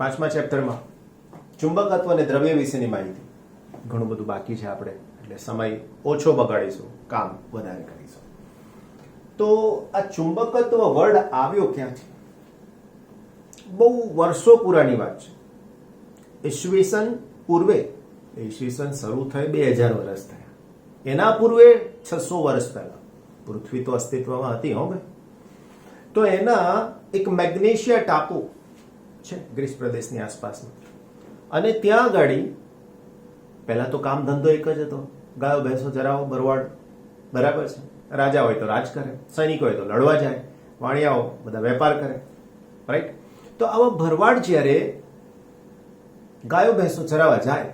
પાંચમા ચેપ્ટરમાં ચુંબકત્વ અને દ્રવ્ય વિશેની માહિતી. ઘણું બધું બાકી છે આપણે, એટલે સમય ઓછો બગાડીશું, કામ વધારે કરીશું. તો આ ચુંબકત્વ વર્ડ આવ્યો ક્યાંથી? બહુ વર્ષો પુરાણી વાત છે. ઈસવીસન પૂર્વે, ઈસવીસન શરૂ થઈ 2000 વર્ષ થયા, એના પૂર્વે 600 વર્ષ પહેલા પૃથ્વી તો અસ્તિત્વમાં હતી. હો ભાઈ, તો એના એક મેગ્નેશિયા ટાપુ છે ગ્રીસ પ્રદેશની આસપાસનો, અને ત્યાં ગાડી પહેલા તો કામ ધંધો એક જ હતો, ગાયો ભેંસો ચરાવો, ભરવાડ, બરાબર છે. રાજા હોય તો રાજ કરે, સૈનિક હોય તો લડવા જાય, વાણિયાઓ બધા વેપાર કરે, રાઈટ. તો આવા ભરવાડ જ્યારે ગાયો ભેંસો ચરાવવા જાય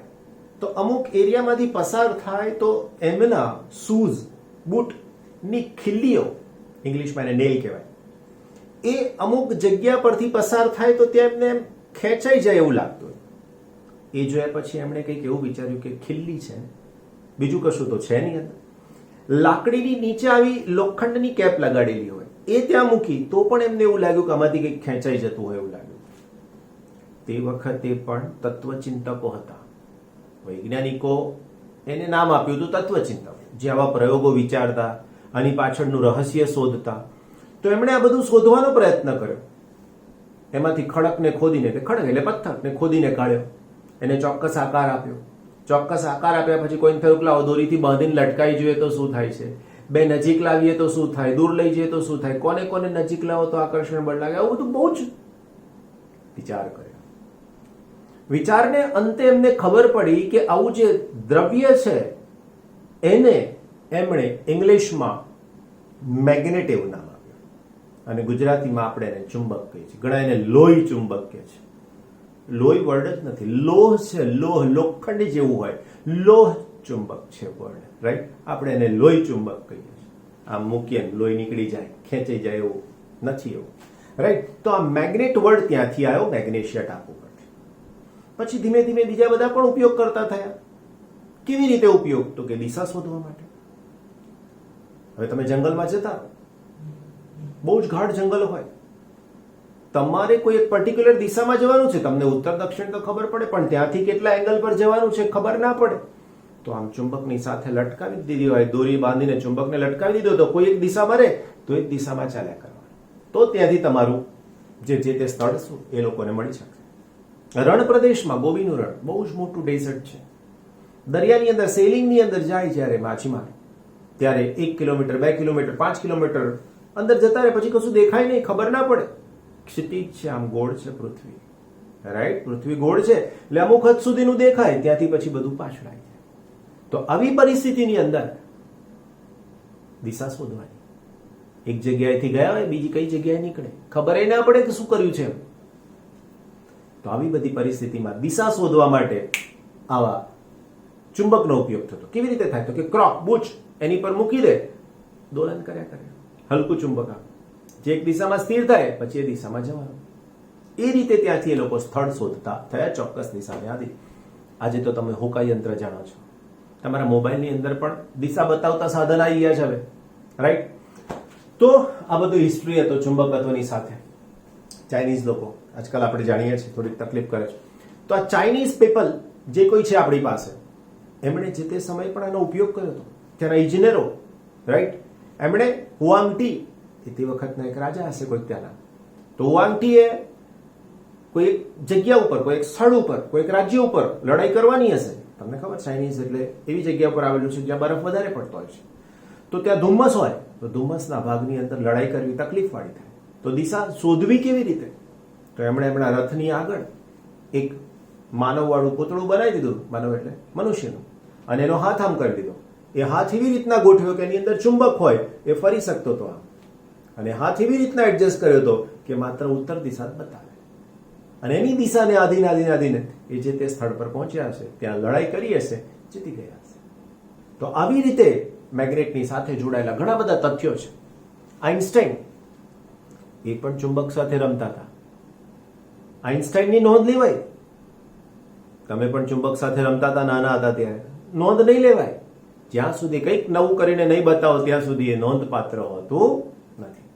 તો અમુક એરિયામાંથી પસાર થાય તો એમના શૂઝ, બૂટની ખીલ્લીઓ, ઇંગ્લિશમાં એને નેલ કહેવાય, એ અમુક જગ્યા પરથી પસાર થાય તો ત્યાં એમને એમ ખેંચાઈ જાય એવું લાગતું. એ જોયા પછી એમણે કંઈક એવું વિચાર્યું કે ખીલ્લી છે, બીજું કશું તો છે નહીં અંદર. લાકડીની નીચે આવી લોખંડની કેપ લગાડેલી હોય, એ ત્યાં મૂકી તો પણ એમને એવું લાગ્યું કે આમાંથી કંઈક ખેંચાઈ જતું હોય એવું લાગ્યું. તે વખતે પણ તત્વચિંતકો હતા, વૈજ્ઞાનિકો એને નામ આપ્યું હતું તત્વચિંતક, જે આવા પ્રયોગો વિચારતા, આની પાછળનું રહસ્ય શોધતા. તો એમણે આ બધું શોધવાનો પ્રયત્ન કર્યો. એમાંથી ખડકને ખોદીને, ખડક એટલે પથ્થરને ખોદીને કાઢ્યો, એને ચોક્કસ આકાર આપ્યો. ચોક્કસ આકાર આપ્યા પછી કોઈને થયું કે લાવો દોરીથી બાંધીને લટકાઈ જોઈએ તો શું થાય છે, બે નજીક લાવીએ તો શું થાય, દૂર લઈ જઈએ તો શું થાય, કોને કોને નજીક લાવો તો આકર્ષણ બળ લાગે, આવું બધું બહુ જ વિચાર કર્યો. વિચારને અંતે એમને ખબર પડી કે આવું જે દ્રવ્ય છે એને એમણે ઇંગ્લિશમાં મેગ્નેટ એવું નામ આપ્યું, અને ગુજરાતીમાં આપણે એને ચુંબક કહીએ છીએ. ઘણા એને લોહી ચુંબક કહે છે. લોહી વર્ડ જ નથી, લોહ છે, લોહ, લોખંડ જેવું હોય, લોહ ચુંબક છે વર્ડ, રાઈટ. આપણે એને લોહી ચુંબક કહીએ છીએ. આમ મૂકીએ લોહી નીકળી જાય, ખેંચાઈ જાય એવું નથી, એવું, રાઈટ. તો આ મેગ્નેટ વર્ડ ત્યાંથી આવ્યો, મેગ્નેશિયા ટાપુ પરથી. પછી ધીમે ધીમે બીજા બધા પણ ઉપયોગ કરતા થયા. કેવી રીતે ઉપયોગ? તો કે દિશા શોધવા માટે. હવે તમે જંગલમાં જતા, બહુ જ ગાઢ જંગલ હોય, તમારે કોઈ એક પર્ટિક્યુલર દિશામાં જવાનું છે, તમને ઉત્તર દક્ષિણ તો ખબર પડે, પણ ત્યાંથી કેટલા એંગલ પર જવાનું છે ખબર ના પડે. તો આમ ચુંબકની સાથે લટકાવી દીધી હોય, દોરી બાંધીને ચુંબકને લટકાવી દીધો તો કોઈ એક દિશામાં રહે તો એક દિશામાં ચાલ્યા કરવાનું, તો ત્યાંથી તમારું જે તે સ્થળ શું એ લોકોને મળી શકે. રણ પ્રદેશમાં ગોબીનું રણ બહુ જ મોટું ડેઝર્ટ છે. દરિયાની અંદર, સેલિંગની અંદર જાય જ્યારે માછીમાર, ત્યારે 1 કિલોમીટર, 2 કિલોમીટર, 5 કિલોમીટર અંદર જતા રહે, પછી કશું દેખાય નહીં, ખબર ના પડે. ક્ષિતિજ છે, આમ ગોળ છે પૃથ્વી, રાઈટ. પૃથ્વી ગોળ છે એટલે અમુક હદ સુધીનું દેખાય, ત્યાંથી પછી બધું પાછળ આવી જાય. તો આવી પરિસ્થિતિની અંદર દિશા શોધવાની. એક જગ્યાએથી ગયા હોય, બીજી કઈ જગ્યાએ નીકળે, ખબર ના પડે કે શું કર્યું છે. તો આવી બધી પરિસ્થિતિમાં દિશા શોધવા માટે આવા ચુંબકનો ઉપયોગ થતો. કેવી રીતે થાય? તો કે ક્રોક, બુચ એની પર મૂકી દે, દોલન કર્યા કરે, હલકું ચુંબક જે એક દિશામાં સ્થિર થાય પછી એ દિશામાં જવાનું. એ રીતે ત્યાંથી એ લોકો સ્થળ શોધતા થયા, ચોક્કસ દિશાને આધી. આજે તો તમે હોકા યંત્ર જાણો છો, તમારા મોબાઈલની અંદર પણ દિશા બતાવતા સાધન આવી ગયા છે હવે, રાઈટ. તો આ બધું હિસ્ટ્રી હતો ચુંબકત્વની સાથે. ચાઇનીઝ લોકો આજકાલ આપણે જાણીએ છીએ થોડીક તકલીફ કરે છે. તો આ ચાઇનીઝ પીપલ જે કોઈ છે આપણી પાસે, એમણે જે તે સમય પણ એનો ઉપયોગ કર્યો હતો. ત્યાંના ઇજનેરો, રાઈટ, એમણે હુઆંગટી, એ તે વખતના એક રાજા હશે કોઈક ત્યાંના, તો હુઆંગટીએ કોઈ એક જગ્યા ઉપર, કોઈ એક સ્થળ ઉપર, કોઈ એક રાજ્ય ઉપર લડાઈ કરવાની હશે. તમને ખબર, ચાઇનીઝ એટલે એવી જગ્યા ઉપર આવેલું છે જ્યાં બરફ વધારે પડતો હોય છે. તો ત્યાં ધુમ્મસ હોય, તો ધુમ્મસના ભાગની અંદર લડાઈ કરવી તકલીફ વાળી થાય. તો દિશા શોધવી કેવી રીતે? તો એમણે એમના રથની આગળ એક માનવવાળું પૂતળું બનાવી દીધું, માનવ એટલે મનુષ્યનું, અને એનો હાથ આમ કરી દીધો. એ હાથ એવી રીતના ગોઠવ્યો કે એની અંદર ચુંબક હોય, એ ફરી શકતો હતો આમ, અને હાથ એવી રીતના એડજસ્ટ કર્યો હતો કે માત્ર ઉત્તર દિશા જ બતાવે, અને એની દિશાને આધીને એ જે તે સ્થળ પર પહોંચ્યા હશે, ત્યાં લડાઈ કરી હશે, જીતી ગયા હશે. તો આવી રીતે મેગ્નેટની સાથે જોડાયેલા ઘણા બધા તથ્યો છે. આઇન્સ્ટાઈન એ પણ ચુંબક સાથે રમતા હતા. આઇન્સ્ટાઈનની નોંધ લેવાય. તમે પણ ચુંબક સાથે રમતા હતા નાના હતા ત્યારે, નોંધ નહીં લેવાય. જ્યાં સુધી કંઈક નવું કરીને નહીં બતાવો ત્યાં સુધી એ નોંધપાત્ર હોતું નથી,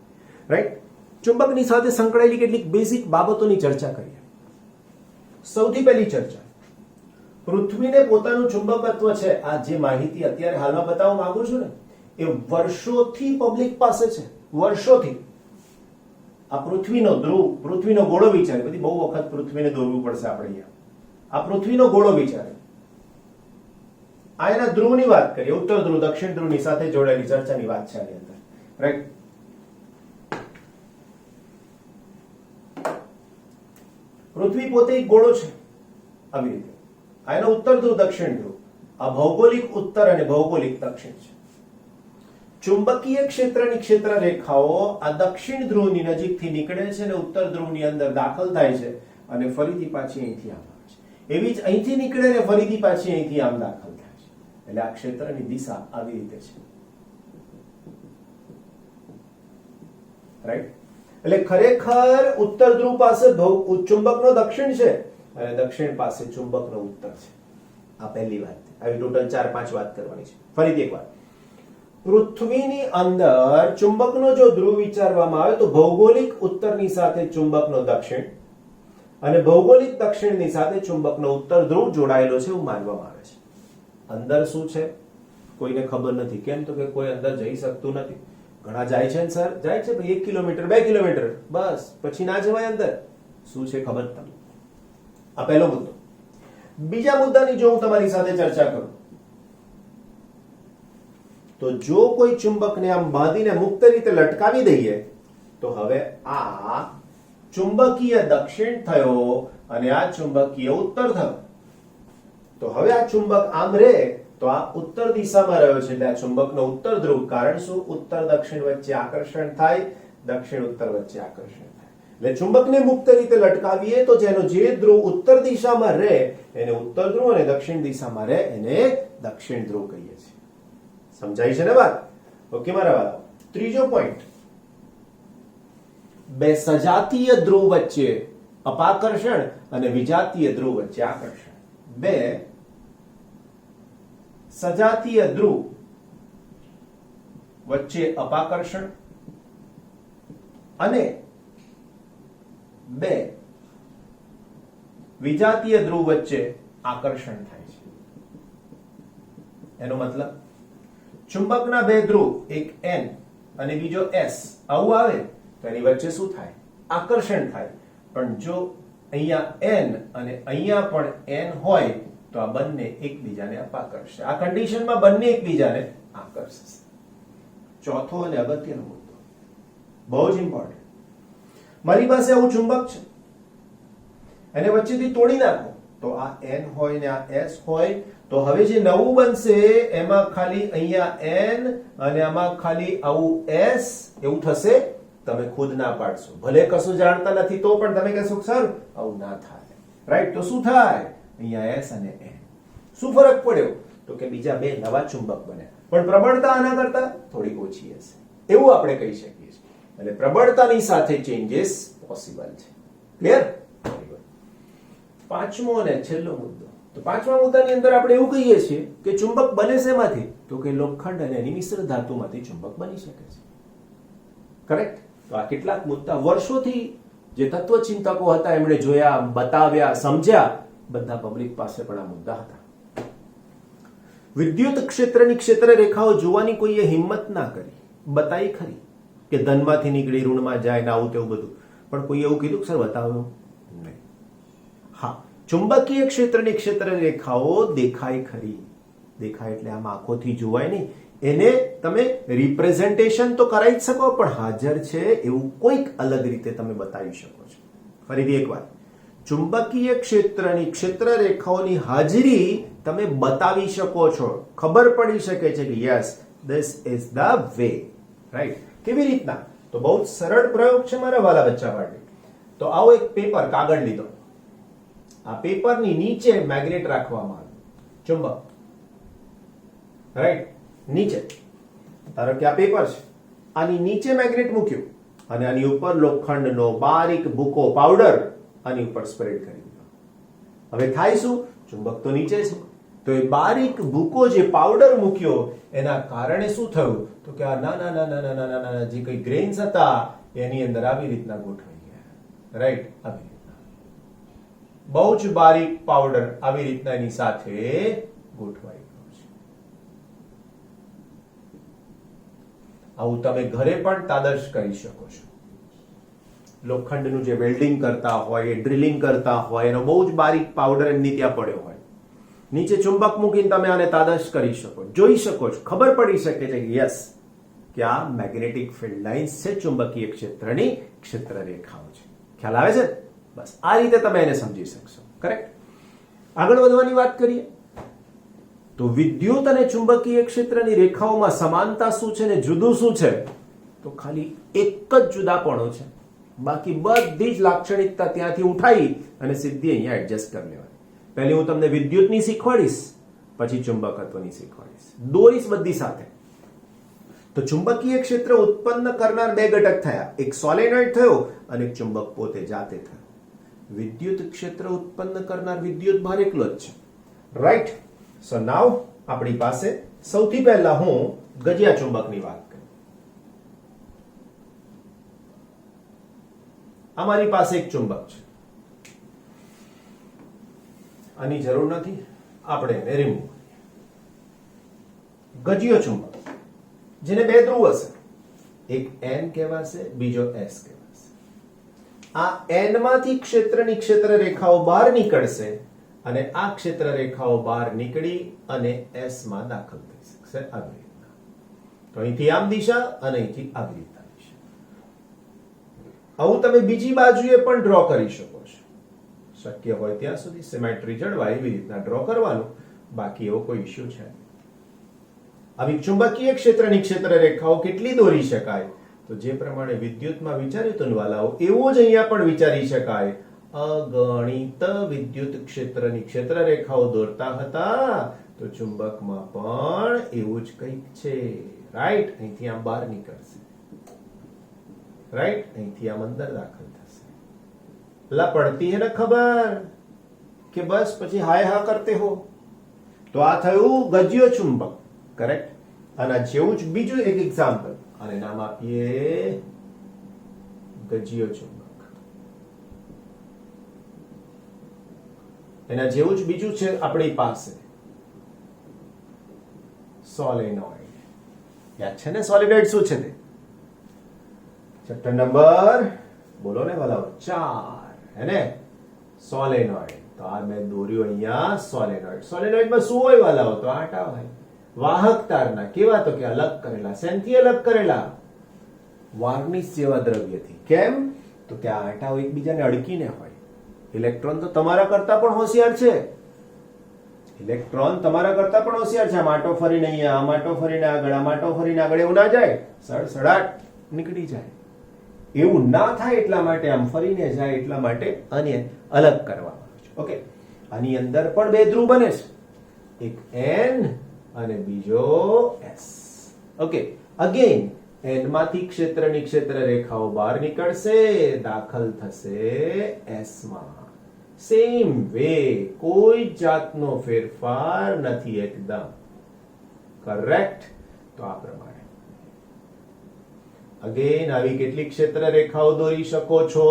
રાઈટ. ચુંબકની સાથે સંકળાયેલી કેટલીક બેઝિક બાબતોની ચર્ચા કરીએ. સૌથી પહેલી ચર્ચા, પૃથ્વીને પોતાનું ચુંબકત્વ છે, આ જે માહિતી અત્યારે હાલમાં બતાવવા માંગુ છું ને, એ વર્ષોથી પબ્લિક પાસે છે, વર્ષોથી. આ પૃથ્વીનો ધ્રુવ, પૃથ્વીનો ગોળો વિચારે, બધી બહુ વખત પૃથ્વીને દોરવું પડશે આપણે અહીંયા. આ પૃથ્વીનો ગોળો વિચારે, આ એના ધ્રુવની વાત કરીએ, ઉત્તર ધ્રુવ દક્ષિણ ધ્રુવની સાથે જોડાયેલી ચર્ચાની વાત છે આની અંદર, રાઈટ? પૃથ્વી પોતે એક ગોળો છે, આવી રીતે. આ એનો ઉત્તર ધ્રુવ દક્ષિણ ધ્રુવ, આ ભૌગોલિક ઉત્તર અને ભૌગોલિક દક્ષિણ છે. ચુંબકીય ક્ષેત્રની ક્ષેત્ર રેખાઓ આ દક્ષિણ ધ્રુવની નજીકથી નીકળે છે અને ઉત્તર ધ્રુવની અંદર દાખલ થાય છે અને ફરીથી પાછી અહીંથી આમ આવે છે. એવી જ અહીંથી નીકળે ને ફરીથી પાછી અહીંથી આમ દાખલ થાય છે. એટલે આ ક્ષેત્રની દિશા આવી રીતે છે, રાઈટ? એટલે ખરેખર ઉત્તર ધ્રુવ પાસે ચુંબકનો દક્ષિણ છે અને દક્ષિણ પાસે ચુંબકનો ઉત્તર છે. આ પહેલી વાત. આવી ટોટલ 4-5 વાત કરવાની છે. ફરીથી એક વાત, પૃથ્વીની અંદર ચુંબકનો જો ધ્રુવ વિચારવામાં આવે તો ભૌગોલિક ઉત્તરની સાથે ચુંબકનો દક્ષિણ અને ભૌગોલિક દક્ષિણની સાથે ચુંબકનો ઉત્તર ધ્રુવ જોડાયેલો છે એવું માનવામાં આવે છે. અંદર શું છે કોઈને ખબર નથી. કેમ? તો કે કોઈ અંદર જઈ શકતું નથી. ઘણા જાય છે ને સર, જાય છે ભાઈ 1 કિલોમીટર 2 કિલોમીટર, બસ પછી ના જવાય અંદર. શું છે ખબર તમને? આ પહેલો મુદ્દો. બીજા મુદ્દાની જો હું તમારી સાથે ચર્ચા કરું તો જો કોઈ ચુંબકને આમ બાંધીને મુક્ત રીતે લટકાવી દઈએ તો હવે આ ચુંબકીય દક્ષિણ થયો અને આ ચુંબકીય ઉત્તર થયો. તો હવે આ ચુંબક આમ રહે તો આ ઉત્તર દિશામાં રહ્યો છે, એટલે આ ચુંબકનો ઉત્તર ધ્રુવ. કારણ શું? ઉત્તર દક્ષિણ વચ્ચે આકર્ષણ થાય, દક્ષિણ ઉત્તર વચ્ચે આકર્ષણ થાય. એટલે ચુંબકને મુક્ત રીતે લટકાવીએ તો જેનો જે ધ્રુવ ઉત્તર દિશામાં રહે એને ઉત્તર ધ્રુવ અને દક્ષિણ દિશામાં રહે એને દક્ષિણ ધ્રુવ કહીએ છીએ. સમજાય છે ને વાત? ઓકે મારા વાળા. ત્રીજો પોઈન્ટ, બે સજાતીય ધ્રુવ વચ્ચે અપાકર્ષણ અને વિજાતીય ધ્રુવ વચ્ચે આકર્ષણ. બે સજાતીય ધ્રુવ વચ્ચે અપાકર્ષણ અને બે વિજાતીય ધ્રુવ વચ્ચે આકર્ષણ થાય છે. એનો મતલબ ચુંબકના બે ધ્રુવ, એક N અને બીજો S, આવું આવે તો એની વચ્ચે શું થાય? આકર્ષણ થાય. પણ જો અહીંયા N અને અહીંયા પણ N હોય તો આ બંને એકબીજાને અપાકર્ષે. આ કન્ડિશનમાં બંને એકબીજાને આકર્ષશે. ચોથો અને અગત્યનો મુદ્દો, બહુ જ ઇમ્પોર્ટન્ટ. મારી પાસે આવું ચુંબક છે, એને વચ્ચેથી તોડી નાખો તો આ N હોય ને આ S હોય તો હવે જે નવું બનશે એમાં ખાલી અહીંયા N અને આમાં ખાલી આવું S એવું થશે. તમે ખુદ ના પાડશો, ભલે કશું જાણતા નથી તો પણ તમે કહેશો સર આવું ના થાય, રાઈટ? તો શું થાય? અહીંયા S અને N. શું ફરક પડ્યો? તો કે બીજા બે નવા ચુંબક બન્યા, પણ પ્રબળતા આના કરતા થોડી ઓછી હશે, એવું આપણે કહી શકીએ છીએ. એટલે પ્રબળતાની સાથે ચેન્જીસ પોસિબલ છે. ક્લિયર? પાંચમો અને છેલ્લો મુદ્દો. તો પાંચમા મુદ્દાની અંદર આપણે એવું કહીએ છીએ કે ચુંબક બને શેમાંથી? તો કે લોખંડ અને એની મિશ્ર ધાતુમાંથી ચુંબક બની શકે છે. કરેક્ટ? તો આ કેટલાક મુદ્દા વર્ષોથી જે તત્વચિંતકો હતા એમણે જોયા, બતાવ્યા, સમજ્યા. બધા પબ્લિક પાસે પણ આ મુદ્દા હતા. વિદ્યુત ક્ષેત્રની ક્ષેત્ર રેખાઓ જોવાની કોઈએ હિંમત ના કરી. બતાવી ખરી કે ધનમાંથી નીકળી ઋણમાં જાય ને આવું તેવું બધું, પણ કોઈ એવું કીધું કે સર બતાવ્યું નહીં. હા, ચુંબકીય ક્ષેત્રની ક્ષેત્ર રેખાઓ દેખાય ખરી. દેખાય એટલે આમ આંખોથી જોવાય નહીં, એને તમે રિપ્રેઝન્ટેશન તો કરાવી જ શકો, પણ હાજર છે એવું કોઈક અલગ રીતે તમે બતાવી શકો છો. ફરીથી એક વાત, ચુંબકીય ક્ષેત્રની ક્ષેત્ર રેખાઓની હાજરી તમે બતાવી શકો છો. ખબર પડી શકે છે કે yes this is the way, right? કેવી રીતના? તો બહુ સરળ પ્રયોગ છે મારા વાલા બચ્ચા માટે. તો આવો એક પેપર, કાગળ લીધો, આ પેપરની નીચે મેગ્નેટ રાખવામાં આવ્યું, ચુંબક, રાઈટ? નીચે ધારો કે આ પેપર છે, આની નીચે મેગ્નેટ મૂક્યું અને આની ઉપર લોખંડનો બારીક ભૂકો પાવડર આની ઉપર સ્પ્રેડ કરી દીધો. હવે થાય શું? ચુંબક તો નીચે છે, તો એ બારીક ભૂકો જે પાવડર મૂક્યો એના કારણે શું થયું? તો કે આ નાના નાના નાના નાના જે કઈ ગ્રેન્સ હતા એની અંદર આવી રીતના ગોઠવાઈ ગયા, રાઈટ? આવી રીતના બહુ જ બારીક પાવડર આવી રીતના એની સાથે ગોઠવાઈ ગયો છે. આવું તમે ઘરે પણ તાદર્શ કરી શકો છો. લોખંડનું જે વેલ્ડિંગ કરતા હોય, ડ્રિલિંગ કરતા હોય, એનો બહુ જ બારીક પાવડર એમની ત્યાં પડ્યો હોય, નીચે ચુંબક મૂકીને તમે આને તાદર્શ કરી શકો, જોઈ શકો છો, ખબર પડી શકે છે કે યસ કે આ મેગ્નેટિક ફિલ્ડ લાઇન્સ છે, ચુંબકીય ક્ષેત્રની ક્ષેત્ર રેખાઓ છે. ખ્યાલ આવે છે? બસ આ રીતે તમે એને સમજી શકશો. કરેક્ટ. આગળ વધવાની વાત કરીએ તો વિદ્યુત અને ચુંબકીય ક્ષેત્રની રેખાઓમાં સમાનતા શું છે ને જુદું શું છે? તો ખાલી એક જ જુદાપણો છે. બાકી બધી જ લાક્ષણિકતા ત્યાંથી ઉઠાઈ અને સીધી અહીંયા એડજસ્ટ કરી લેવાની. પહેલી હું તમને વિદ્યુતની શીખવાડીશ, પછી ચુંબકત્વની શીખવાડીશ, દોરીશ બધી સાથે. તો ચુંબકીય ક્ષેત્ર ઉત્પન્ન કરનાર બે ઘટક થયા, એક સોલેનોઇડ થયો અને એક ચુંબક પોતે જાતે થયો. વિદ્યુત ક્ષેત્ર ઉત્પન્ન કરનાર વિદ્યુત ભાર એકલો જ છે. રાઈટ. સો નાઉ આપણી પાસે સૌથી પહેલા હું ગજિયા ચુંબકની વાત કરું. અમારી પાસે એક ચુંબક છે, આની જરૂર નથી, આપણે એને રિમૂવ કરીએ. ગજિયો ચુંબક જેને બે ધ્રુવ હશે, એક N કહેવાશે, બીજો S કહેવાશે. આ N માંથી ક્ષેત્રની ક્ષેત્ર રેખાઓ બહાર નીકળશે અને આ ક્ષેત્ર રેખાઓ બહાર નીકળી અને S માં દાખલ થઈ શકશે આવી રીતના. તો અહીંથી આમ દિશા અને અહીંથી આવી રીતના દિશા. આવું તમે બીજી બાજુએ પણ ડ્રો કરી શકો છો. શક્ય હોય ત્યાં સુધી સિમેટ્રી જળવાય એવી રીતના ડ્રો કરવાનું, બાકી એવો કોઈ ઇશ્યુ છે. આવી ચુંબકીય ક્ષેત્રની ક્ષેત્ર રેખાઓ કેટલી દોરી શકાય? તો જે પ્રમાણે વિદ્યુતમાં વિચાર્યું હતું વાલાઓ, એવું જ અહીંયા પણ વિચારી શકાય. અગણિત વિદ્યુત ક્ષેત્રની ક્ષેત્ર રેખાઓ દોરતા હતા, તો ચુંબકમાં પણ એવું જ કંઈક છે. રાઈટ. અહીંથી આમ બહાર નીકળશે, રાઈટ, અહીંથી આમ અંદર દાખલ થશે. લા પડતી હે ને ખબર કે બસ પછી હાય હા કરતે હો. તો આ થયું ગજિયો ચુંબક. કરેક્ટ. આના જેવું જ બીજું એક એક્ઝામ્પલ, અને નામ આપીએ ગજિયો ચુંબક. એના જેવું જ બીજું છે આપણી પાસે સોલેનોઇડ. યાદ છે ને સોલેનોઇડ શું છે તે? ચેપ્ટર નંબર બોલો ને વાલાઓ 4 હે ને, સોલેનોઇડ. તો આ મેં દોર્યું અહીંયા સોલેનોઇડ. સોલેનોઇડમાં શું હોય વાલાઓ? તો આટા હોય. વાહક તારના. કેવા? તો કે અલગ કરેલા. શેનથી અલગ કરેલા? વાર્નિશ જેવા દ્રવ્યથી. કેમ? તો કે આ આટાઓ એકબીજાને અડકીને હોય. ઇલેક્ટ્રોન તો તમારા કરતા પણ હોશિયાર છે. ઇલેક્ટ્રોન તમારા કરતા પણ હોશિયાર છે. માટો ફરીને અહીંયા, માટો ફરીને આગળ, માટો ફરીને આગળ, એવું ના જાય. સડસડાટ નીકળી જાય. એવું ના થાય એટલા માટે, આમ ફરીને જાય એટલા માટે આને અલગ કરવામાં આવે છે. ઓકે. આની અંદર પણ બે ધ્રુવ બને છે, એક N અને બીજો S. ઓકે. અગેન N માંથી ક્ષેત્રની ક્ષેત્ર રેખાઓ બહાર નીકળશે, દાખલ થશે S માં. સેમ વે, કોઈ જાતનો ફેરફાર નથી એકદમ. કરેક્ટ. તો આ પ્રમાણે અગેન આવી કેટલી ક્ષેત્ર રેખાઓ દોરી શકો છો?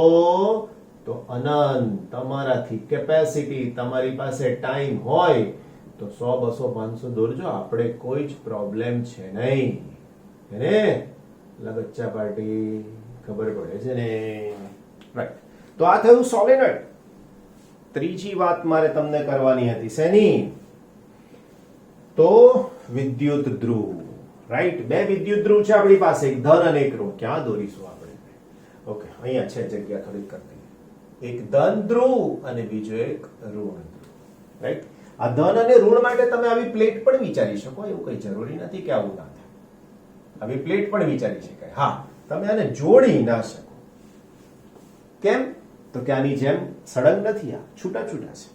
તો અનંત. તમારાથી કેપેસિટી, તમારી પાસે ટાઈમ હોય તો 100, 200, 500 દોરજો, આપણે કોઈ જ પ્રોબ્લેમ છે નહીં. એને લગચ્ચા પાર્ટી ખબર પડે છે ને? રાઈટ. તો આ થયું સોલેનોઇડ. ત્રીજી વાત મારે તમને કરવાની હતી શેની? તો વિદ્યુત ધ્રુવ. રાઈટ. બે વિદ્યુત ધ્રુવ છે આપણી પાસે, એક ધન અને એક ઋણ. ક્યાં દોરીશું આપણે? ઓકે, અહીંયા છે જગ્યા, થોડી કરી દઈએ. એક ધન ધ્રુવ અને બીજો એક ઋણ ધ્રુવ. રાઈટ. આ ધન અને ઋણ માટે તમે આવી પ્લેટ પણ વિચારી શકો, એવું કઈ જરૂરી નથી કે આવું ના થાય. આવી પ્લેટ પણ વિચારી શકાય. હા, તમે આને જોડી ના શકો. કેમ? તો કે આની જેમ સળંગ નથી, આ છૂટા છૂટા છે.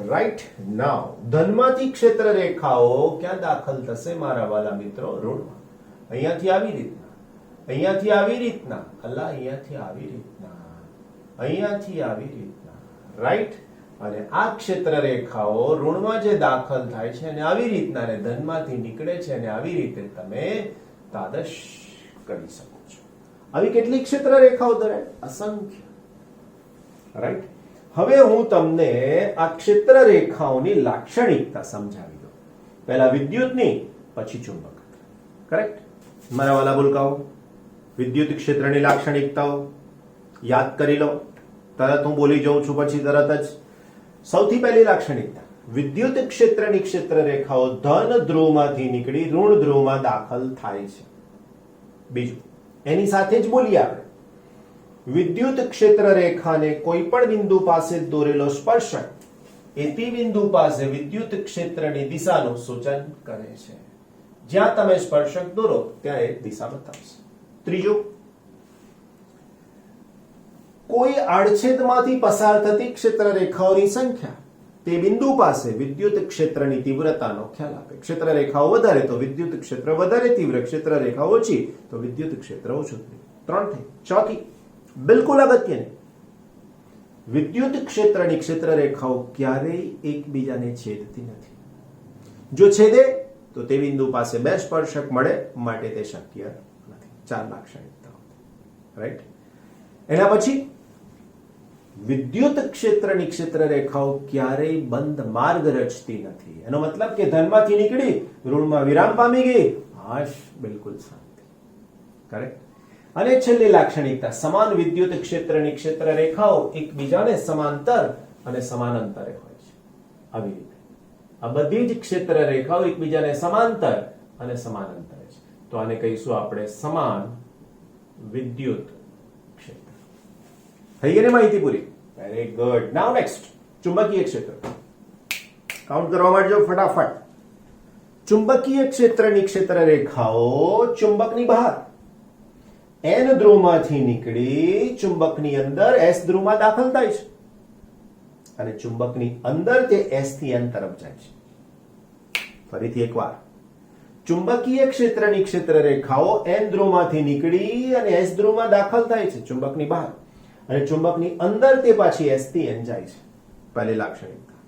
રાઈટ. નાઉ ધનમાંથી ક્ષેત્ર રેખાઓ ક્યાં દાખલ થશે મારા વાલા મિત્રો? ઋણમાં. અહીંયાથી આવી રીતના, અહીંયાથી આવી રીતના, અલ્લા અહીંયાથી આવી રીતના, અહીંયાથી આવી રીતના. રાઈટ. અને આ ક્ષેત્ર રેખાઓ ઋણમાં જે દાખલ થાય છે અને આવી રીતના, ને ધનમાંથી નીકળે છે અને આવી રીતે તમે તાદશ કરી શકો છો. આવી કેટલી ક્ષેત્ર રેખાઓ દોરાય? અસંખ્ય. રાઈટ. હવે હું તમને આ ક્ષેત્ર રેખાઓની લાક્ષણિકતા સમજાવી દઉં. પહેલા વિદ્યુતની, પછી ચુંબક. કરેક્ટ? મારા વાલા ભૂલકાઓ, વિદ્યુત ક્ષેત્રની લાક્ષણિકતાઓ યાદ કરી લો. તરત હું બોલી જાઉં છું પછી તરત જ. સૌથી પહેલી લાક્ષણિકતા, વિદ્યુત ક્ષેત્રની ક્ષેત્ર રેખાઓ ધન ધ્રુવમાંથી નીકળી ઋણ ધ્રુવમાં દાખલ થાય છે. બીજું, એની સાથે જ બોલીએ આપણે, વિદ્યુત ક્ષેત્ર રેખાને કોઈ પણ બિંદુ પાસે દોરેલો સ્પર્શક એ તે બિંદુ પાસે વિદ્યુત ક્ષેત્રની દિશાનું સૂચન કરે છે. જ્યાં તમે સ્પર્શક દોરો ત્યાં એક દિશા બતાવશે. ત્રીજું, કોઈ આડછેદમાંથી પસાર થતી ક્ષેત્ર રેખાઓની સંખ્યા તે બિંદુ પાસે વિદ્યુત ક્ષેત્રની તીવ્રતાનો ખ્યાલ આપે. ક્ષેત્ર રેખાઓ વધારે તો વિદ્યુત ક્ષેત્ર વધારે તીવ્ર, ક્ષેત્ર રેખા ઓછી તો વિદ્યુત ક્ષેત્ર ઓછું. 3 થઈ. ચોથી, બિલકુલ અગત્યની, વિદ્યુત ક્ષેત્રની ક્ષેત્ર રેખાઓ ક્યારેય એકબીજાને છેદતી નથી. જો છેદે તો તે બિંદુ પાસે બે સ્પર્શક મળે, માટે તે શક્ય નથી. 4 લાક્ષણિકતાઓ. રાઈટ? એના પછી વિદ્યુત ક્ષેત્રની ક્ષેત્ર રેખાઓ ક્યારેય બંધ માર્ગ રચતી નથી. એનો મતલબ કે ધનમાંથી નીકળી ઋણમાં વિરામ પામી ગઈ, હાશ, બિલકુલ શાંતિ. કરેક્ટ? અને છેલ્લી લાક્ષણિકતા, સમાન વિદ્યુત ક્ષેત્રની ક્ષેત્ર રેખાઓ એકબીજાને સમાંતર અને સમાન અંતરે હોય છે. આવી રીતે આ બધી જ ક્ષેત્ર રેખાઓ એકબીજાને સમાંતર અને સમાન અંતરે છે. તો આને કહીશું આપણે સમાન વિદ્યુત ક્ષેત્ર. થઈ ગઈ ને માહિતી પૂરી? Very good. નાઉ નેક્સ્ટ, ચુંબકીય ક્ષેત્ર. કાઉન્ટ કરવા માંડજો ફટાફટ. ચુંબકીય ક્ષેત્રની ક્ષેત્ર રેખાઓ ચુંબકની બહાર N ધ્રુવમાંથી નીકળી ચુંબકની અંદર S ધ્રુવમાં દાખલ થાય છે અને ચુંબકની અંદર તે S થી N તરફ જાય છે. ફરીથી એકવાર, ચુંબકીય ક્ષેત્રની ક્ષેત્ર રેખાઓ N ધ્રુવમાંથી નીકળી અને S ધ્રુવમાં દાખલ થાય છે ચુંબકની બહાર, અને ચુંબકની અંદર તે પાછી S થી N જાય છે. પહેલી લાક્ષણિકતા,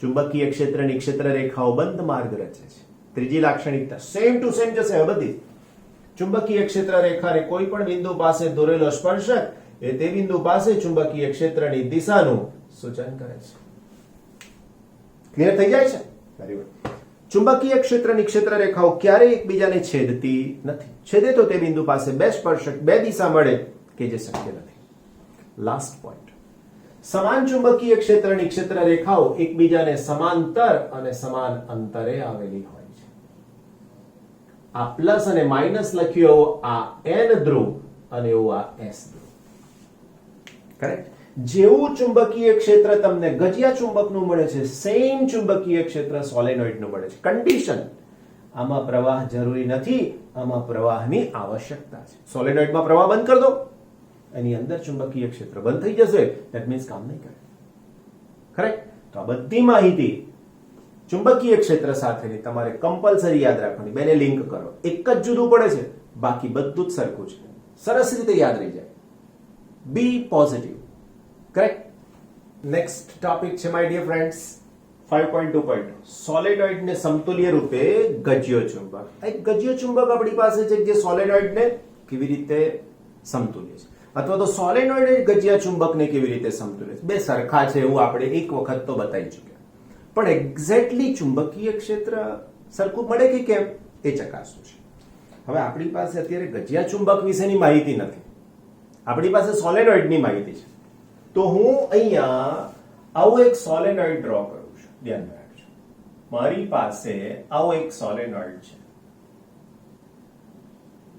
ચુંબકીય ક્ષેત્રની ક્ષેત્ર રેખાઓ બંધ માર્ગ રચે છે. ત્રીજી લાક્ષણિકતા, સેમ ટુ સેમ જશે હવે બધી. ચુંબકીય ક્ષેત્ર રેખાને કોઈ પણ બિંદુ પાસે દોરેલો સ્પર્શક એ તે બિંદુ પાસે ચુંબકીય ક્ષેત્રની દિશાનું સૂચન કરે છે. ક્લિયર થઈ જાય છે? Very good. ચુંબકીય ક્ષેત્રની ક્ષેત્ર રેખાઓ ક્યારેય એકબીજાને છેદતી નથી. છેદે તો તે બિંદુ પાસે બે સ્પર્શક બે દિશા મળે, કે જે શક્ય નથી. લાસ્ટ પોઈન્ટ, સમાન ચુંબકીય ક્ષેત્રની ક્ષેત્ર રેખાઓ એકબીજાને સમાંતર અને સમાન અંતરે આવેલી હોય. આ પ્લસ અને માઇનસ લખ્યું એવું આ N ધ્રુવ અને એવું આ S ધ્રુવ. કરેક્ટ? જેવું ચુંબકીય ક્ષેત્ર તમને ગજિયા ચુંબકનું મળે છે, સેમ ચુંબકીય ક્ષેત્ર સોલેનોઇડનું મળે છે. કન્ડિશન, આમાં પ્રવાહ જરૂરી નથી, આમાં પ્રવાહની આવશ્યકતા છે. સોલેનોઇડમાં પ્રવાહ બંધ કરી દો, એની અંદર ચુંબકીય ક્ષેત્ર બંધ થઈ જશે, ધેટ મીન્સ કામ નહીં કરે. કરેક્ટ? તો આ બધી માહિતી ચુંબકીય ક્ષેત્ર સાથેની તમારે કમ્પલસરી યાદ રાખવાની. બેને લિંક કરો. એક જ જુદું પડે છે, બાકી બધું જ સરખું છે. સરસ રીતે યાદ રહી જાય. B positive. Correct? Next topic છે માય ડિયર ફ્રેન્ડ્સ 5.2.2, સોલેનોઇડને સમતુલ્ય રૂપે ગજ્યો ચુંબક. એક ગજ્યો ચુંબક આપણી પાસે છે જે સોલેનોઇડને કેવી રીતે સમતુલ્ય છે, અથવા તો સોલેનોઇડ ગજ્યા ચુંબકને કેવી રીતે સમતુલ્ય છે. બે સરખા છે એવું આપણે એક વખત તો બતાવી ચૂક્યા, પણ એક્ઝેક્ટલી ચુંબકીય ક્ષેત્ર સરખું મળે કે કેમ એ ચકાસવું છે. હવે આપણી પાસે અત્યારે ગજિયા ચુંબક વિશેની માહિતી નથી, આપણી પાસે સોલેનોઇડની માહિતી છે. તો હું અહીંયા આવો એક સોલેનોઇડ ડ્રો કરું છું. ધ્યાન રાખજો, મારી પાસે આવો એક સોલેનોઇડ છે.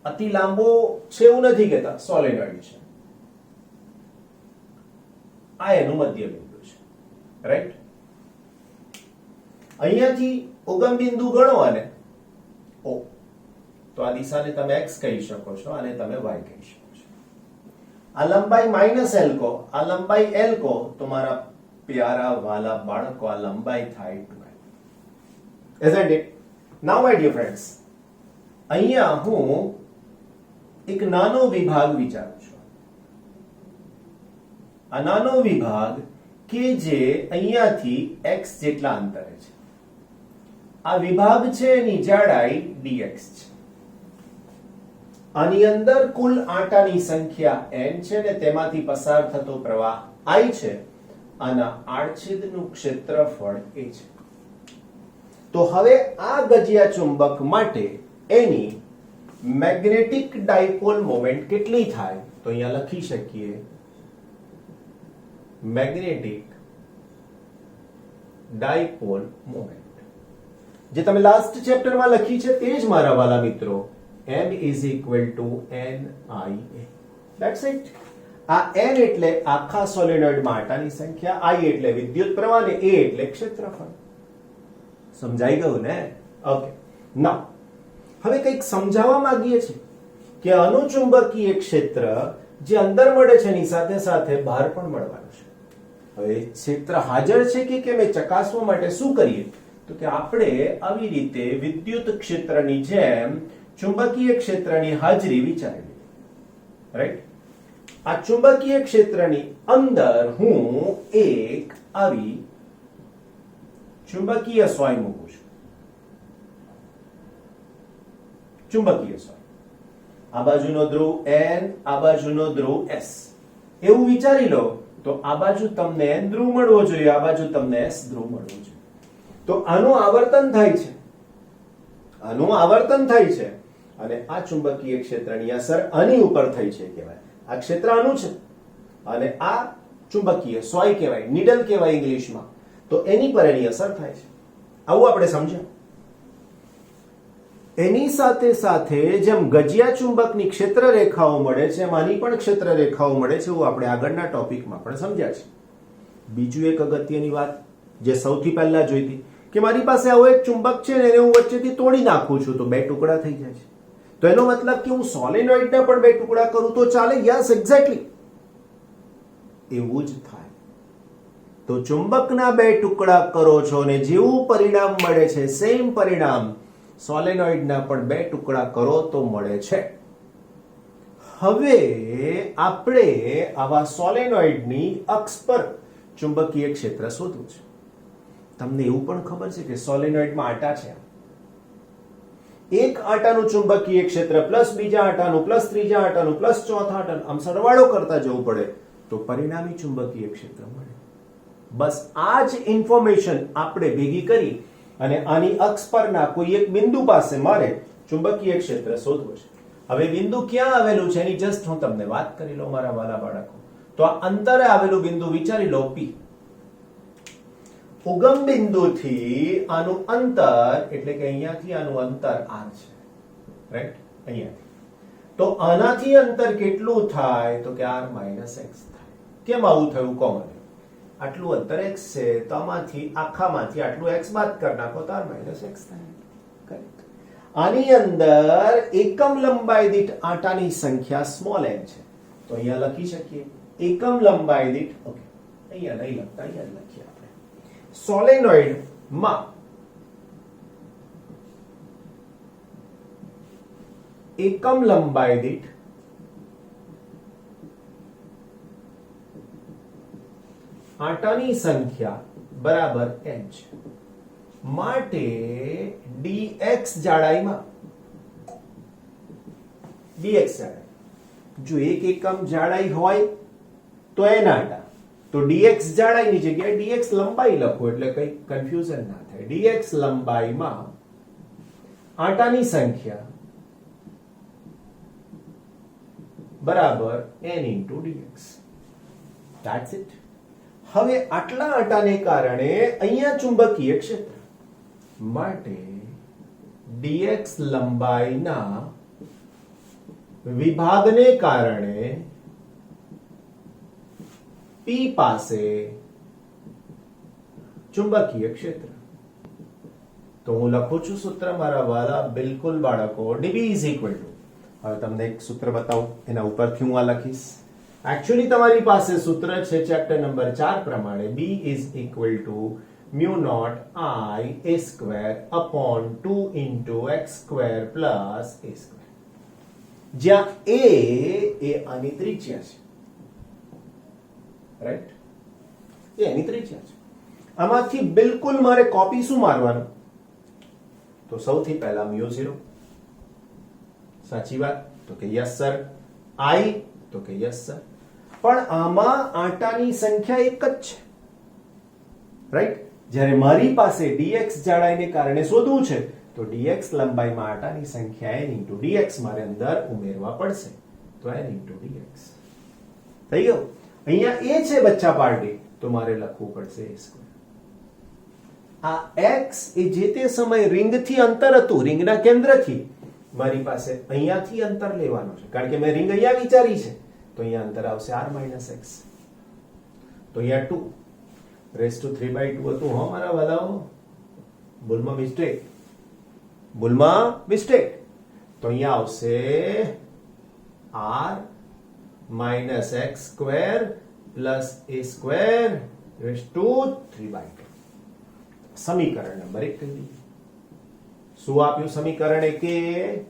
અતિ લાંબો છે એવું નથી કહેતા, સોલેનોઇડ છે. આ એનું મધ્ય બિંદુ છે. રાઈટ? અહીંયાથી ઉગમ બિંદુ ગણો અને O, તો આ દિશાને તમે x કહી શકો છો અને તમે y કહી શકો છો. આ લંબાઈ માઇનસ l કો, આ લંબાઈ l કો, તો મારા પ્યારા વાલા બાળકો આ લંબાઈ થાય 2l. Isn't it? Now my dear friends, અહીંયા હું એક નાનો વિભાગ વિચારું છું. આ નાનો વિભાગ કે જે અહીંયાથી x જેટલા અંતરે છે. આ વિભાગ છે, એની જાડાઈ dx છે. આની અંદર કુલ આંટાની સંખ્યા n છે ને તેમાંથી પસાર થતો પ્રવાહ I છે, આના આડછેદનું ક્ષેત્રફળ એ છે. તો હવે આ ગજિયા ચુંબક માટે એની મેગ્નેટિક ડાયપોલ મોમેન્ટ કેટલી થાય? તો અહીંયા લખી શકીએ મેગ્નેટિક ડાયપોલ મોમેન્ટ, જે તમે લાસ્ટ ચેપ્ટરમાં લખી છે તે જ મારા વાલા મિત્રો, m is equal to NIA. That's it. આ n એટલે આખા સોલેનોઇડમાં આટાની સંખ્યા, I એટલે વિદ્યુત પ્રવાહ ને A એટલે ક્ષેત્રફળ. સમજાઈ ગયું ને? ઓકે. નાઉ હવે કંઈક સમજાવવા માંગીએ છીએ કે અનુચુંબકીય ક્ષેત્ર જે અંદર મળે છે એની સાથે સાથે બહાર પણ મળવાનું છે. હવે ક્ષેત્ર હાજર છે કે કેમ એ ચકાસવા માટે શું કરીએ? તો કે આપણે આવી રીતે વિદ્યુત ક્ષેત્રની જેમ ચુંબકીય ક્ષેત્રની હાજરી વિચારી લઈએ. રાઈટ? આ ચુંબકીય ક્ષેત્રની અંદર હું એક આવી ચુંબકીય સોય મૂકું છું. ચુંબકીય સોય, આ બાજુનો ધ્રુવ N, આ બાજુનો ધ્રુવ S. એવું વિચારી લો તો આ બાજુ તમને N ધ્રુવ મળવો જોઈએ, આ બાજુ તમને S ધ્રુવ મળવો જોઈએ. તો આનું આવર્તન થાય છે, આનું આવર્તન થાય છે અને આ ચુંબકીય ક્ષેત્રની અસર આની ઉપર થઈ છે કહેવાય. આ ક્ષેત્ર આનું છે અને આ ચુંબકીય સોય કહેવાય, નીડલ કહેવાય ઇંગ્લિશમાં. તો એની પર એની અસર થાય છે. આવું આપણે સમજ્યા. એની સાથે સાથે જેમ ગજિયા ચુંબકની ક્ષેત્ર રેખાઓ મળે છે એમ આની પણ ક્ષેત્ર રેખાઓ મળે છે, એવું આપણે આગળના ટોપિકમાં પણ સમજ્યા છે. બીજું એક અગત્યની વાત જે સૌથી પહેલા જોઈતી કે મારી પાસે આવો એક ચુંબક છે ને એને હું વચ્ચેથી તોડી નાખું છું તો બે ટુકડા થઈ જાય છે. તો એનો મતલબ કે હું સોલેનોઇડના પણ બે ટુકડા કરું તો ચાલે? યસ, એક્ઝેક્ટલી એવું જ થાય. તો ચુંબકના બે ટુકડા કરો છો ને જેવું પરિણામ મળે છે સેમ પરિણામ સોલેનોઇડના પણ બે ટુકડા કરો તો મળે છે. હવે આપણે આવા સોલેનોઇડની અક્ષ પર ચુંબકીય ક્ષેત્ર શોધવું છે. તમને એવું પણ ખબર છે કે સોલેનોઇડમાં આટા છે. એક આટાનું ચુંબકીય ક્ષેત્ર પ્લસ બીજા આટાનું પ્લસ ત્રીજા આટાનું પ્લસ ચોથા આટાનું આમ સરવાળો કરતા જવું પડે તો પરિણામી ચુંબકીય ક્ષેત્ર મળે. બસ આ જ ઇન્ફોર્મેશન આપણે ભેગી કરી અને આની અક્ષ પરના કોઈ એક બિંદુ પાસે મારે ચુંબકીય ક્ષેત્ર શોધવું છે. હવે બિંદુ ક્યાં આવેલું છે એની જસ્ટ હું તમને વાત કરી લઉં મારા વાલા બાળકો. તો આ અંતરે આવેલું બિંદુ વિચારી લો P. ઉગમ બિંદુથી આનું અંતર એટલે કે અહીંયાથી આનું અંતર r છે. રાઈટ? અહીંયાથી. તો આનાથી અંતર કેટલું થાય? તો કે r - x થાય. કેમ આવું થયું? કોમન આટલું અંતર x છે તો આમાંથી આખામાંથી આટલું x બાદ કરી નાખો તો r - x થાય. કરેક્ટ? આની અંદર એકમ લંબાઈ દીઠ આટાની સંખ્યા સ્મોલ n છે. તો અહીંયા લખી શકીએ એકમ લંબાઈ દીઠ, ઓકે અહીંયા નહીં લખતા, અહીંયા લખીએ આપણે. સોલેનોઇડમાં એકમ લંબાઈ દીઠ આટાની સંખ્યા બરાબર n છે. માટે dx જાડાઈમાં જો એક એકમ જાડાઈ હોય તો n આટા, તો dx જાડાઈની જગ્યાએ dx લંબાઈ લખો એટલે કઈ કન્ફ્યુઝન ના થાય. dx લંબાઈમાં આટાની સંખ્યા બરાબર n into dx. That's it. હવે આટલા આટાને કારણે અહીંયા ચુંબકીય ક્ષેત્ર માટે dx લંબાઈના વિભાગને કારણે P પાસે ચુંબકીય ક્ષેત્ર. તો હું લખું છું સૂત્ર મારા વાલા બિલકુલ બાળકો, dB is equal to, હવે તમને એક સૂત્ર બતાવું એના ઉપરથી હું આ લખીશ. એકચ્યુઅલી તમારી પાસે સૂત્ર છે ચેપ્ટર નંબર 4 પ્રમાણે, B is equal to mu naught I a square upon 2 into x square plus a square. જ્યાં a એ આની ત્રિજ્યા છે. રાઈટ? એ આની ત્રિજ્યા છે. આમાંથી બિલકુલ મારે કોપી શું મારવાનું? તો સૌથી પહેલા mu0. સાચી વાત? તો કે યસ સર. I તો કે યસ સર. પણ આમાં આટાની સંખ્યા એક જ છે રાઈટ? જ્યારે મારી પાસે dx જાડાઈને કારણે શોધવું છે તો dx લંબાઈમાં આટાની સંખ્યા n into dx મારે અંદર ઉમેરવા પડશે, તો n into dx થઈ ગયું. અહીંયા a છે બચ્ચા પાર્ટી, તો મારે લખવું પડશે a સ્ક્વેર. આ x એ જે તે સમય રિંગથી અંતર હતું, રિંગના કેન્દ્રથી મારી પાસે અહીંયાથી અંતર લેવાનું છે, કારણ કે મેં રિંગ અહીંયા વિચારી છે, તો અહીંયા અંતર આવશે r - x. તો અહીંયા 2 રેઝ ટુ 3/2 હતું. હો મારા વાલાઓ, ભૂલમાં મિસ્ટેક. તો અહીંયા આવશે r - x square plus a square raise to 3/2. સમીકરણ નંબર 1 કહી દઈએ. શું આપ્યું સમીકરણ 1?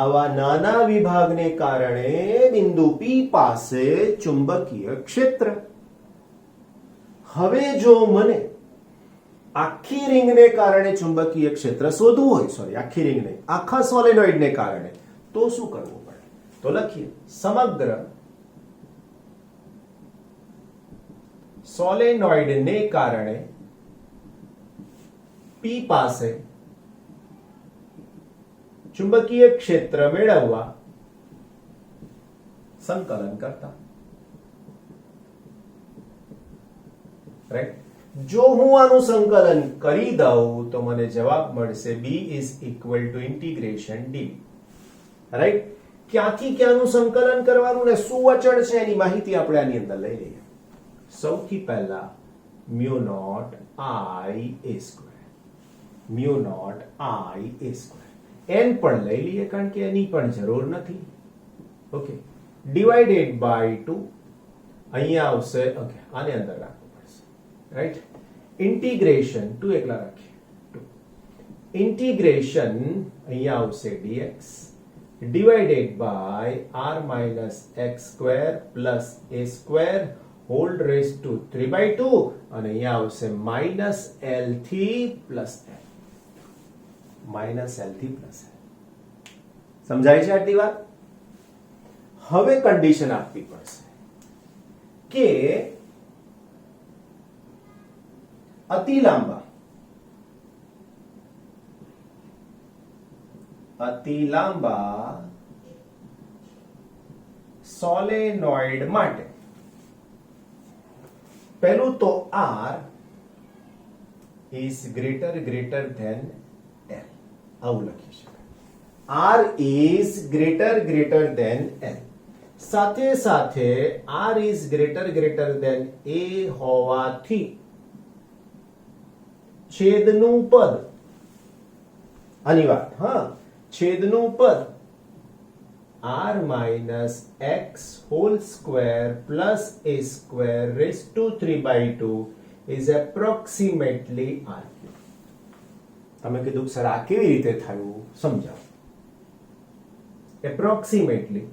આવા નાના વિભાગને કારણે બિંદુ P પાસે ચુંબકીય ક્ષેત્ર. હવે જો મને આખી રિંગને કારણે ચુંબકીય ક્ષેત્ર શોધવું હોય, સોરી આખી રિંગ નહીં, આખા સોલેનોઇડને કારણે, તો શું કરવું પડે? તો લખીએ, સમગ્ર સોલેનોઇડને કારણે P પાસે ચુંબકીય ક્ષેત્ર મેળવવા સંકલન કરતા. રાઈટ? જો હું આનું સંકલન કરી દઉં તો મને જવાબ મળશે B = ઇન્ટિગ્રેશન dv. રાઈટ? ક્યાંથી ક્યાંનું સંકલન કરવાનું ને શું અચળ છે એની માહિતી આપણે આની અંદર લઈ લઈએ. સૌથી પહેલા μ0 I a square, μ0 I a square, n પણ લઈ લઈએ કારણ કે એની પણ જરૂર નથી. ઓકે, ડિવાઇડેડ બાય 2 અહીંયા આવશે. ઓકે, આને અંદર રાખવું પડશે. રાઈટ? ઇન્ટિગ્રેશન 2 એકલા રાખીએ, 2 ઇન્ટિગ્રેશન અહીંયા આવશે dx divided by r - x square plus a square whole raise to 3/2 અને અહીંયા આવશે -l થી પ્લસ l. -l થી પ્લસ l. સમજાય છે આટલી વાત? હવે કન્ડિશન આપવી પડશે કે અતિ લાંબા સોલેનોઇડ માટે પહેલું તો r is greater than l. આવું લખી શકાય. r is greater than l. સાથે સાથે r is greater than a હોવાથી છેદનું પદ, આની વાત, હા, છેદનું પદ r - x whole square plus a square raised to 3/2 is approximately r cube. તમે કીધું સર આ કેવી રીતે થયું સમજાવો. approximately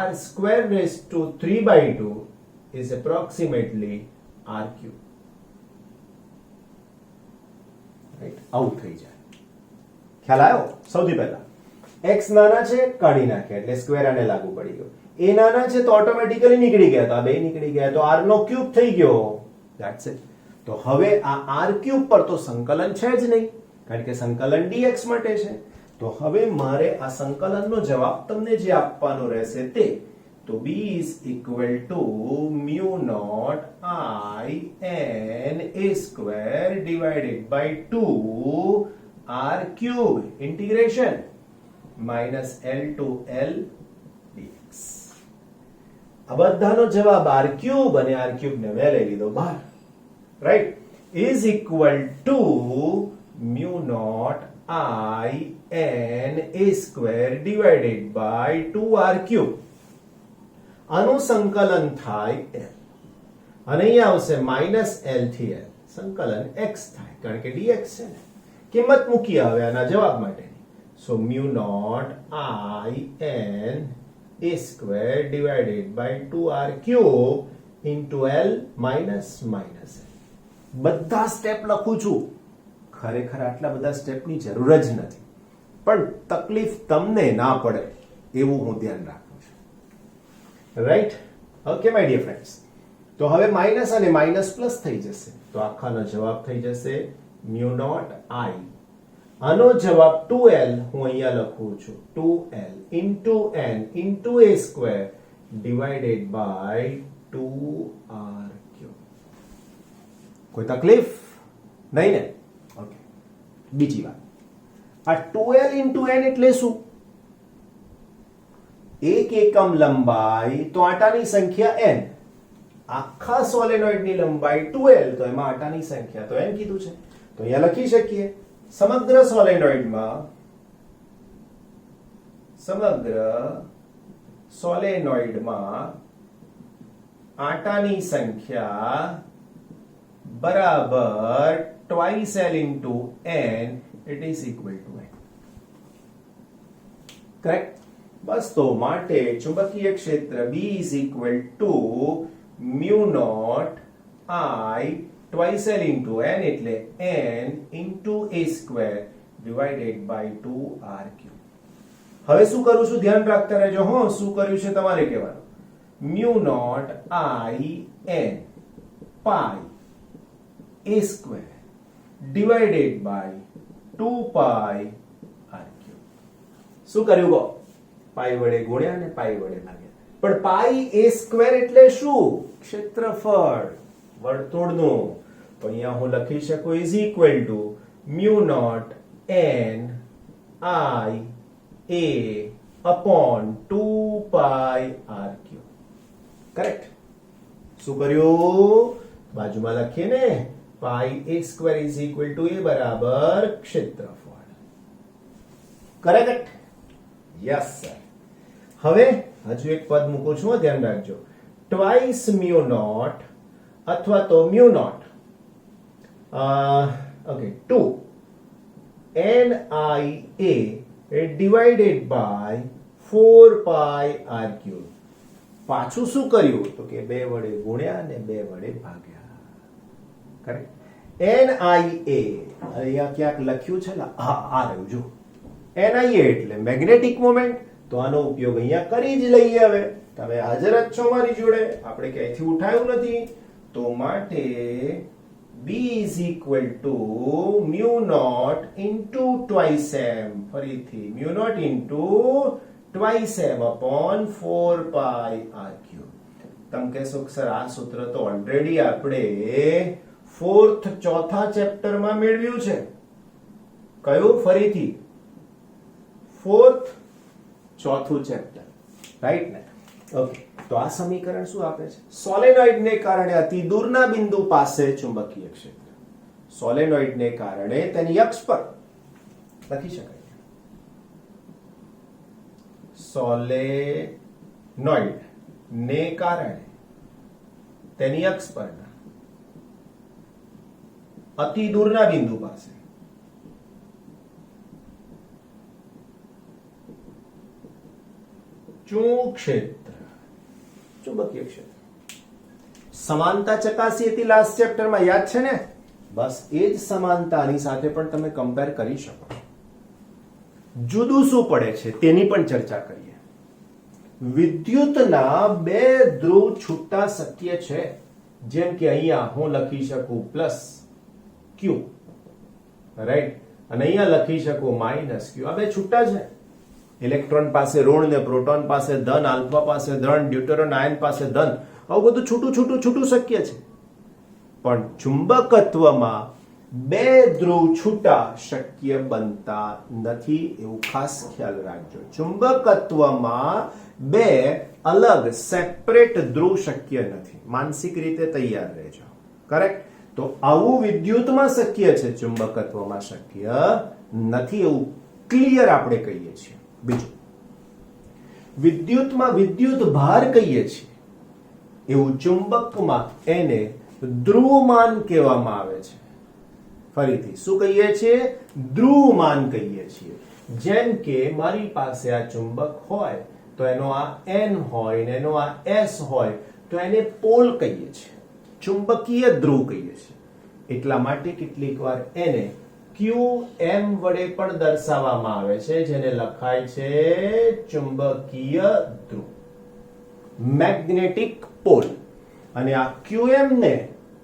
r square raised to 3/2 is approximately r cube. Right? આવું થઈ જાય. ખ્યાલ આવ્યો? સૌથી પહેલા x નાના છે, કાઢી નાખ્યા એટલે સ્ક્વેર આને લાગુ પડી ગયો. a નાના છે તો ઓટોમેટિકલી નીકળી ગયા, તો આ બે નીકળી ગયા, તો r નો ક્યુબ થઈ ગયો. That's it. તો હવે આ r ક્યુબ પર તો સંકલન છે જ નહીં, કારણ કે સંકલન dx માટે છે. તો હવે મારે આ સંકલનનો જવાબ તમને જે આપવાનો રહેશે તે, તો b = μ0 I n a square divided by 2 r cube integration -l to l dx. આ બધાનો જવાબ r ક્યુબ અને r ક્યુબ ને મેં લઈ લીધો બહાર. Right? is equal to μ0 I n a square divided by 2r cube. આનું સંકલન થાય l અને અહીંયા આવશે -l થી l, સંકલન x થાય કારણ કે dx છે ને. કિંમત મૂકીએ હવે આના જવાબ માટે. So μ0 I n a square divided by 2r cube into l minus l. બધા સ્ટેપ લખું છું. ખરેખર આટલા બધા સ્ટેપની જરૂર જ નથી, પણ તકલીફ તમને ના પડે એવું હું ધ્યાન રાખું છું. Right? Okay my dear friends. તો હવે માઇનસ અને માઇનસ પ્લસ થઈ જશે, તો આખાનો જવાબ થઈ જશે મ્યુ નોટ આઈ. આનો જવાબ 2l હું અહીંયા લખું છું, 2l into n into a square divided by 2r cube. કોઈ તકલીફ નહીં ને? ઓકે. બીજી વાત, આ 2l into n એટલે શું? એક એકમ લંબાઈ તો આટાની સંખ્યા n, આખા સોલેનોઇડની લંબાઈ 2l તો એમાં આટાની સંખ્યા તો n કીધું છે, તો અહીંયા લખી શકીએ સમગ્ર સોલેનોઇડમાં આટાની સંખ્યા બરાબર twice l into n, it is equal to n. Correct? બસ તો માટે ચુંબકીય ક્ષેત્ર B is equal to mu naught I twice l into n એટલે n into a square divided by 2r cube. હવે શું કરું છું ધ્યાન રાખતા રહેજો. હો, શું કર્યું છે તમારે કહેવાનું. mu naught I n pi a square divided by 2 pi r cube. શું કર્યું ગો? પાઈ વડે ગુણ્યા અને પાઈ વડે ભાગ્યા. પણ પાઈ a સ્ક્વેર એટલે શું? ક્ષેત્રફળ વર્તુળનું. તો અહીંયા હું લખી શકું is equal to mu naught n I a upon 2 pi r cube. Correct? શું કર્યું? બાજુમાં લખીએ ને, પાઈ a square is equal to a બરાબર ક્ષેત્રફળ. કરેક્ટ? Yes sir. હવે હજુ એક પદ મૂકું છું, ધ્યાન રાખજો. ટ્વાઇસ મ્યુ નોટ અથવા તો mu naught okay 2 NIA divided by 4 pi r cube. પાછું શું કર્યું? તો કે 2 વડે ગુણ્યા અને 2 વડે ભાગ્યા. કરેક્ટ? NIA અહીંયા ક્યાંક લખ્યું છે ને, આ રહ્યું જો. NIA એટલે મેગ્નેટિક મોમેન્ટ, તો આનો ઉપયોગ અહીંયા કરી જ લઈએ. હવે તમે હાજર જ છો મારી જોડે, આપણે ક્યાંયથી ઉઠાયું નથી. તો માટે B is equal to mu naught into twice m, ફરીથી mu naught into twice m upon 4 pi r cube. તમે કહેશો સર આ સૂત્ર તો ઓલરેડી આપણે ચોથા ચેપ્ટરમાં મેળવ્યું છે. કયું? ફરીથી ચોથું ચેપ્ટર, રાઈટ ને? ઓકે. તો આ સમીકરણ શું આપે છે? સોલેનોઇડને કારણે અતિ દૂરના બિંદુ પાસે ચુંબકીય ક્ષેત્ર. સોલેનોઇડને કારણે તેની અક્ષ પર લખી શકાય. સોલેનોઇડ ને કારણે તેની અક્ષ પરના અતિ દૂરના બિંદુ પાસે ક્ષેત્ર, ચુંબકીય ક્ષેત્ર. સમાનતા ચકાસી હતી લાસ્ટ ચેપ્ટરમાં, યાદ છે ને? બસ એ જ સમાનતાની સાથે પણ તમે કમ્પેર કરી શકો. જુદું શું પડે છે તેની પણ ચર્ચા કરીએ. વિદ્યુતના બે ધ્રુવ છૂટા શક્ય છે, જેમ કે અહીંયા હું લખી શકું +q, રાઈટ? અને અહીંયા લખી શકું -q. આ બે છૂટા છે. ઇલેક્ટ્રોન પાસે ઋણ ને પ્રોટોન પાસે ધન, આલ્ફા પાસે ધન, ડ્યુટેરોન આયન પાસે ધન. આવું બધું છૂટું છૂટું છૂટું શક્ય છે. પણ ચુંબકત્વમાં બે ધ્રુવ છૂટા શક્ય બનતા નથી, એવું ખાસ ખ્યાલ રાખજો. ચુંબકત્વમાં બે અલગ સેપરેટ ધ્રુવ શક્ય નથી. માનસિક રીતે તૈયાર રહેજો. કરેક્ટ? તો આવું વિદ્યુતમાં શક્ય છે, ચુંબકત્વમાં શક્ય નથી, એવું ક્લિયર આપણે કહીએ છીએ. બીજું, વિદ્યુતમાં વિદ્યુત ભાર કહીએ છીએ, એવું ચુંબકમાં એને ધ્રુવમાન કહેવામાં આવે છે. ફરીથી શું કહીએ છીએ? ધ્રુવમાન કહીએ છીએ. જેમ કે મારી પાસે આ ચુંબક હોય તો એનો આ n હોય ને એનો આ s હોય તો એને પોલ કહીએ છીએ, ચુંબકીય ધ્રુવ કહીએ છીએ. એટલા માટે કેટલીક વાર એને QM વડે પણ દર્શાવવામાં આવે છે, જેને લખાય છે ચુંબકીય ધ્રુવ, મેગ્નેટિક પોલ. અને આ QM ને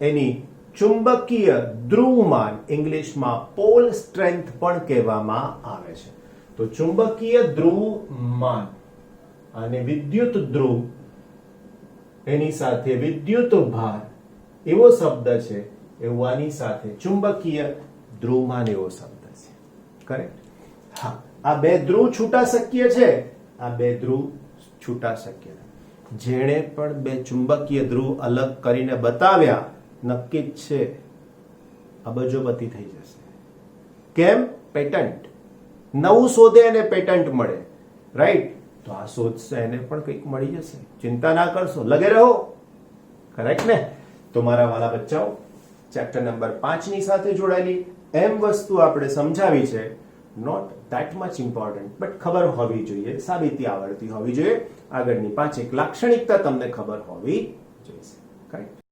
એની ચુંબકીય ધ્રુવમાન ઇંગ્લિશમાં પોલ સ્ટ્રેન્થ પણ કહેવામાં આવે છે. તો ચુંબકીય ધ્રુવમાન અને વિદ્યુત ધ્રુવ એની સાથે વિદ્યુત ભાર એવો શબ્દ છે, એવું આની સાથે ચુંબકીય ધ્રુવમાન એવો શબ્દ છે. કરેક્ટ? હા, આ બે ધ્રુવ છૂટા શક્ય છે, આ બે ધ્રુવ છૂટા શક્ય નથી. જેણે પણ બે ચુંબકીય ધ્રુવ અલગ કરીને બતાવ્યા નક્કી જ છે અબજોપતિ થઈ જશે. કેમ? પેટન્ટ. નવું શોધે એને પેટન્ટ મળે, રાઈટ? તો આ શોધશે એને પણ કંઈક મળી જશે. ચિંતા ના કરશો, લગે રહો. કરેક્ટ ને? તો મારા વાલા બચ્ચાઓ, ચેપ્ટર નંબર 5 ની સાથે જોડાયેલી એમ વસ્તુ આપણે સમજાવી છે. Not that much important, but ખબર હોવી જોઈએ, સાબિતી આવડતી હોવી જોઈએ, આગળની 5 લાક્ષણિકતા તમને ખબર હોવી જોઈએ. કરેક્ટ?